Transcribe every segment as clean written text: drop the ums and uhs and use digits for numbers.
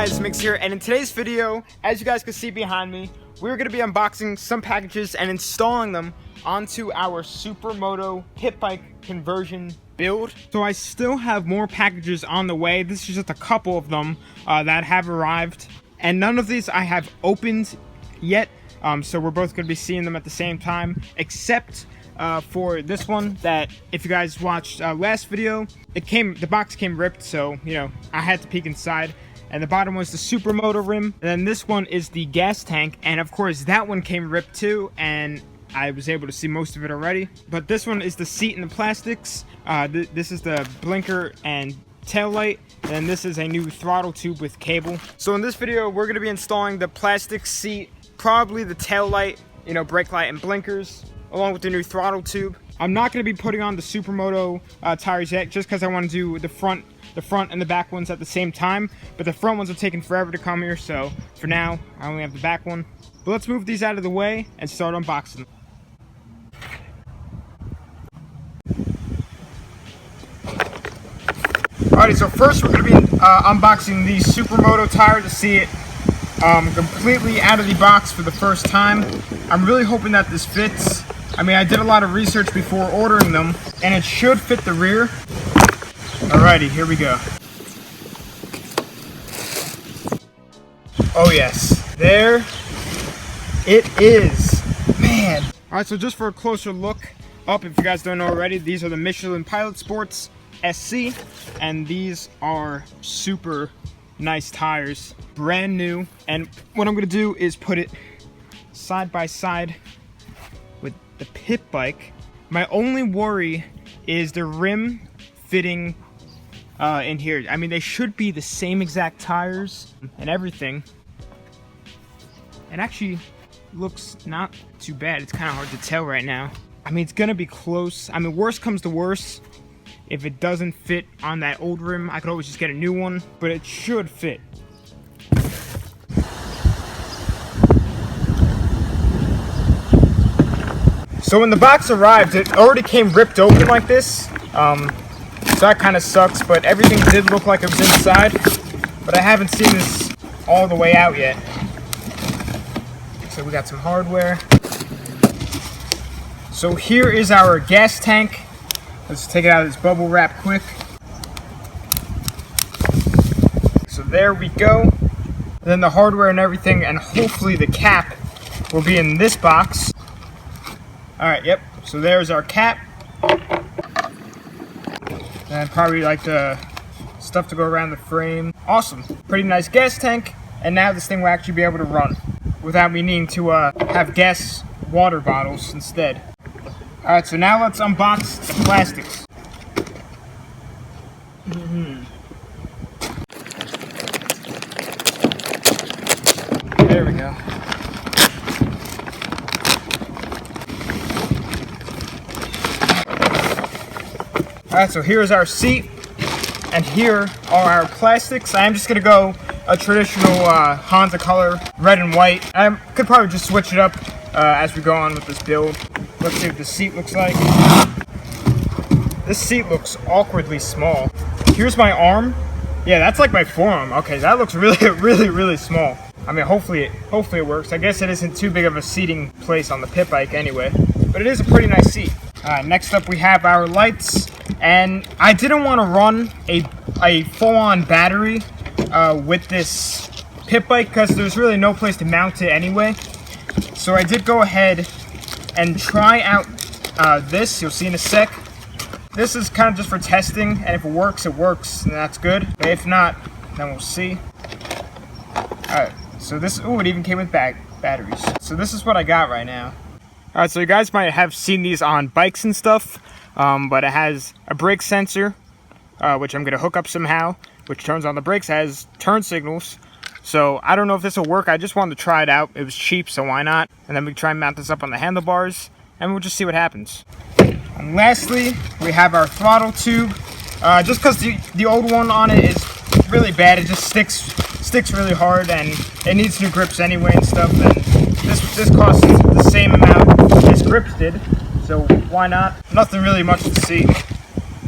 guys, Mix here, and in today's video, as you guys can see behind me, we're going to be unboxing some packages and installing them onto our Supermoto pit bike conversion build. So I still have more packages on the way. This is just a couple of them that have arrived, and none of these I have opened yet, so we're both going to be seeing them at the same time, except for this one that, if you guys watched last video, the box came ripped, so you know I had to peek inside. And the bottom was the Supermoto rim, and then this one is the gas tank, and of course that one came ripped too, and I was able to see most of it already. But this one is the seat and the plastics. This is the blinker and tail light, and this is a new throttle tube with cable. So in this video, we're going to be installing the plastic seat, probably the tail light, you know, brake light and blinkers, along with the new throttle tube. I'm not going to be putting on the Supermoto tires yet, just because I want to do the front and the back ones at the same time, but the front ones are taking forever to come here, so for now I only have the back one. But let's move these out of the way and start unboxing. Alrighty, so first we're going to be unboxing the Supermoto tire to see it completely out of the box for the first time. I'm really hoping that this fits. I mean, I did a lot of research before ordering them, and it should fit the rear. Alrighty, here we go. Oh yes, there it is. Man. Alright, so just for a closer look up, if you guys don't know already, these are the Michelin Pilot Sports SC, and these are super nice tires, brand new. And what I'm going to do is put it side by side with the pit bike. My only worry is the rim fitting in here. I mean, they should be the same exact tires and everything. It actually looks not too bad. It's kind of hard to tell right now. I mean, it's gonna be close. I mean, worst comes to worst, if it doesn't fit on that old rim, I could always just get a new one, but it should fit. So when the box arrived, it already came ripped open like this. So that kind of sucks, but everything did look like it was inside. But I haven't seen this all the way out yet. So we got some hardware. So here is our gas tank. Let's take it out of this bubble wrap quick. So there we go. And then the hardware and everything, and hopefully the cap will be in this box. Alright, yep. So there's our cap. And probably like the stuff to go around the frame. Awesome. Pretty nice gas tank. And now this thing will actually be able to run without me needing to have gas water bottles instead. Alright, so now let's unbox the plastics. There we go. Alright, so here's our seat, and here are our plastics. I am just going to go a traditional Honda color, red and white. I could probably just switch it up as we go on with this build. Let's see what the seat looks like. This seat looks awkwardly small. Here's my arm. Yeah, that's like my forearm. Okay, that looks really small. I mean, hopefully it works. I guess it isn't too big of a seating place on the pit bike anyway, but it is a pretty nice seat. Next up we have our lights, and I didn't want to run a full-on battery with this pit bike because there's really no place to mount it anyway. So I did go ahead and try out this. You'll see in a sec. This is kind of just for testing, and if it works, and that's good. But if not, then we'll see. Alright, so this, it even came with batteries. So this is what I got right now. Alright, so you guys might have seen these on bikes and stuff, but it has a brake sensor, which I'm going to hook up somehow, which turns on the brakes. It has turn signals. So I don't know if this will work. I just wanted to try it out. It was cheap, so why not? And then we try and mount this up on the handlebars, and we'll just see what happens. And lastly, we have our throttle tube. Just because the old one on it is really bad, it just sticks really hard, and it needs new grips anyway and stuff. And this costs the same amount as grips did, so why not? Nothing really much to see.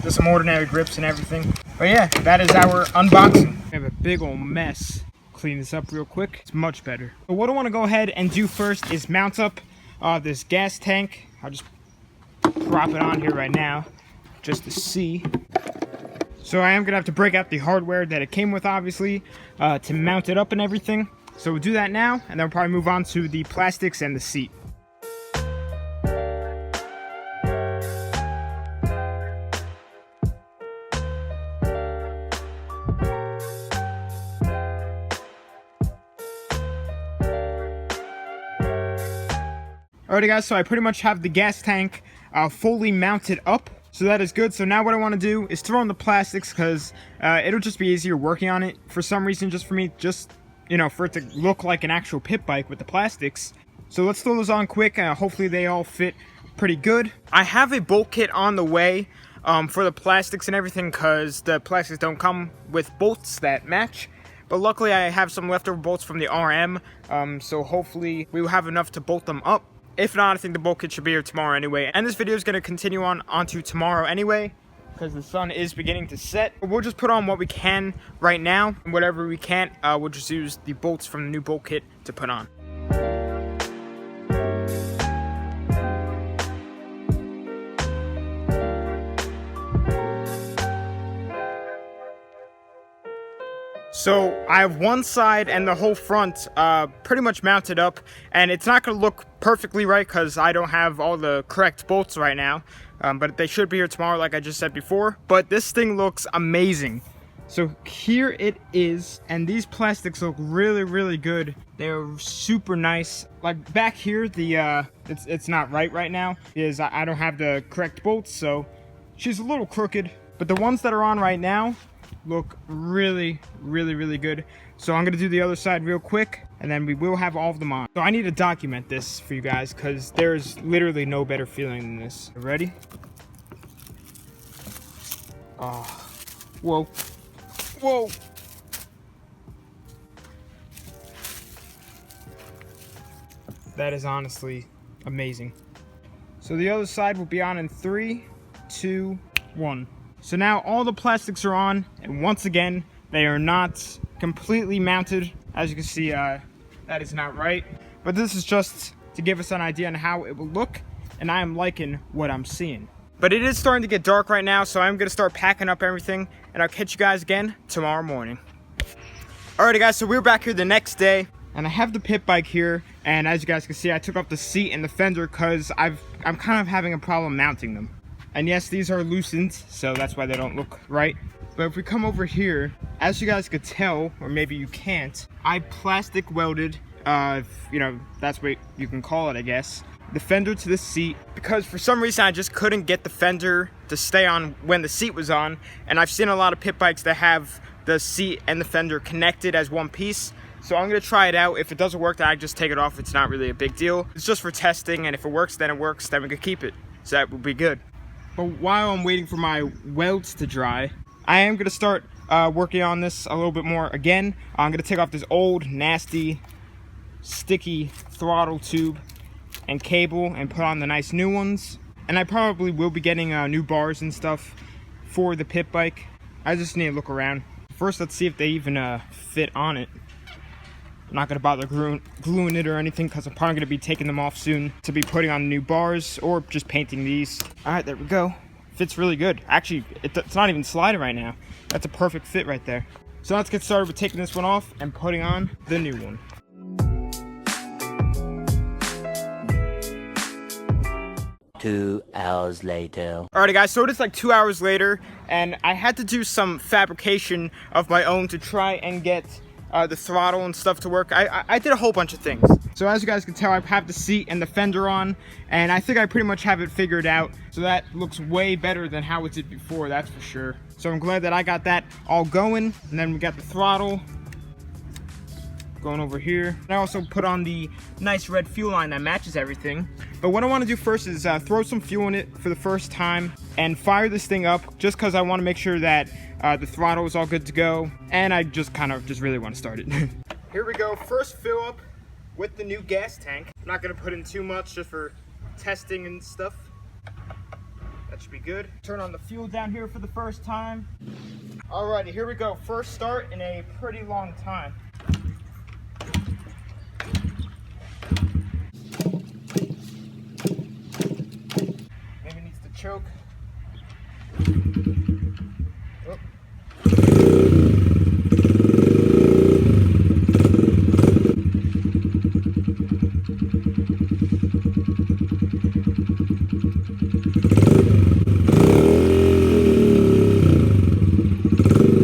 Just some ordinary grips and everything. But yeah, that is our unboxing. We have a big old mess clean this up real quick. It's much better. But what I want to go ahead and do first is mount up this gas tank. I'll just prop it on here right now, just to see. So I am going to have to break out the hardware that it came with, obviously, to mount it up and everything. So we'll do that now, and then we'll probably move on to the plastics and the seat. Alrighty guys, so I pretty much have the gas tank fully mounted up. So that is good. So now what I want to do is throw in the plastics, because it'll just be easier working on it for some reason, just for me, just, you know, for it to look like an actual pit bike with the plastics. So let's throw those on quick. Hopefully they all fit pretty good. I have a bolt kit on the way for the plastics and everything, because the plastics don't come with bolts that match. But luckily I have some leftover bolts from the RM, so hopefully we will have enough to bolt them up. If not, I think the bolt kit should be here tomorrow anyway. And this video is going to continue onto tomorrow anyway, because the sun is beginning to set. We'll just put on what we can right now, and whatever we can't, we'll just use the bolts from the new bolt kit to put on. So I have one side and the whole front pretty much mounted up, and it's not going to look perfectly right because I don't have all the correct bolts right now, but they should be here tomorrow like I just said before. But this thing looks amazing. So here it is, and these plastics look really, really good. They're super nice. Like back here, the it's not right now because I don't have the correct bolts, so she's a little crooked. But the ones that are on right now look really, really, really good. So I'm gonna do the other side real quick, and then we will have all of them on. So I need to document this for you guys, because there's literally no better feeling than this. Ready? Oh, whoa, whoa. That is honestly amazing. So the other side will be on in 3, 2, 1. So now all the plastics are on, and once again, they are not completely mounted. As you can see, that is not right. But this is just to give us an idea on how it will look, and I am liking what I'm seeing. But it is starting to get dark right now, so I'm going to start packing up everything, and I'll catch you guys again tomorrow morning. Alrighty guys, so we're back here the next day, and I have the pit bike here, and as you guys can see, I took off the seat and the fender because I'm kind of having a problem mounting them. And yes, these are loosened, so that's why they don't look right. But if we come over here, as you guys could tell, or maybe you can't, I plastic welded, you know, that's what you can call it, I guess, the fender to the seat, because for some reason I just couldn't get the fender to stay on when the seat was on. And I've seen a lot of pit bikes that have the seat and the fender connected as one piece. So I'm going to try it out. If it doesn't work, then I just take it off. It's not really a big deal. It's just for testing, and if it works, then it works. Then we could keep it. So that would be good. But while I'm waiting for my welds to dry, I am going to start working on this a little bit more again. I'm going to take off this old, nasty, sticky throttle tube and cable and put on the nice new ones. And I probably will be getting new bars and stuff for the pit bike. I just need to look around. First, let's see if they even fit on it. I'm not going to bother gluing it or anything, because I'm probably going to be taking them off soon to be putting on new bars or just painting these. Alright, there we go. Fits really good. Actually, it's not even sliding right now. That's a perfect fit right there. So let's get started with taking this one off and putting on the new one. Two hours later. Alrighty guys, so it is like 2 hours later, and I had to do some fabrication of my own to try and get the throttle and stuff to work. I did a whole bunch of things. So as you guys can tell, I have the seat and the fender on, and I think I pretty much have it figured out. So that looks way better than how it did before, that's for sure. So I'm glad that I got that all going. And then we got the throttle going over here. And I also put on the nice red fuel line that matches everything. But what I want to do first is throw some fuel in it for the first time and fire this thing up, just because I want to make sure that the throttle is all good to go, and I just really want to start it. Here we go, first fill up with the new gas tank. I'm not going to put in too much just for testing and stuff. That should be good. Turn on the fuel down here for the first time. Alrighty, here we go, first start in a pretty long time. choke. Oh.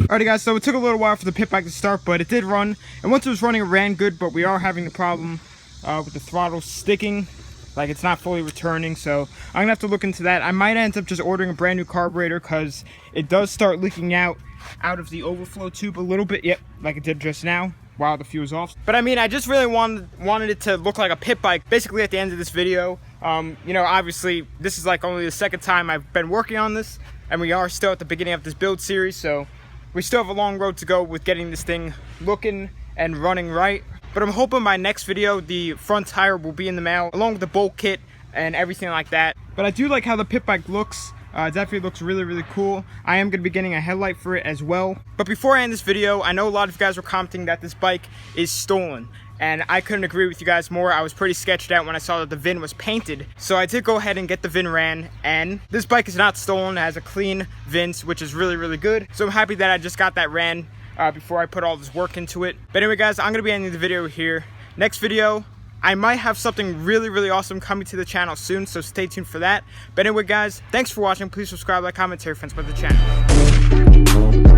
Alrighty guys, so it took a little while for the pit bike to start, but it did run. And once it was running, it ran good, but we are having the problem with the throttle sticking. Like, it's not fully returning, so I'm gonna have to look into that. I might end up just ordering a brand new carburetor because it does start leaking out of the overflow tube a little bit. Yep, like it did just now while the fuel's off. But I mean, I just really wanted it to look like a pit bike basically at the end of this video. You know, obviously this is like only the second time I've been working on this, and we are still at the beginning of this build series, so we still have a long road to go with getting this thing looking and running right. But I'm hoping by next video the front tire will be in the mail along with the bolt kit and everything like that. But I do like how the pit bike looks. It definitely looks really cool. I am going to be getting a headlight for it as well. But before I end this video, I know a lot of you guys were commenting that this bike is stolen. And I couldn't agree with you guys more. I was pretty sketched out when I saw that the VIN was painted. So I did go ahead and get the VIN ran. And this bike is not stolen. It has a clean VIN, which is really good. So I'm happy that I just got that ran before I put all this work into it. But anyway guys, I'm going to be ending the video here. Next video, I might have something really awesome coming to the channel soon, so stay tuned for that. But anyway guys, thanks for watching. Please subscribe, like, comment, tell your friends about the channel.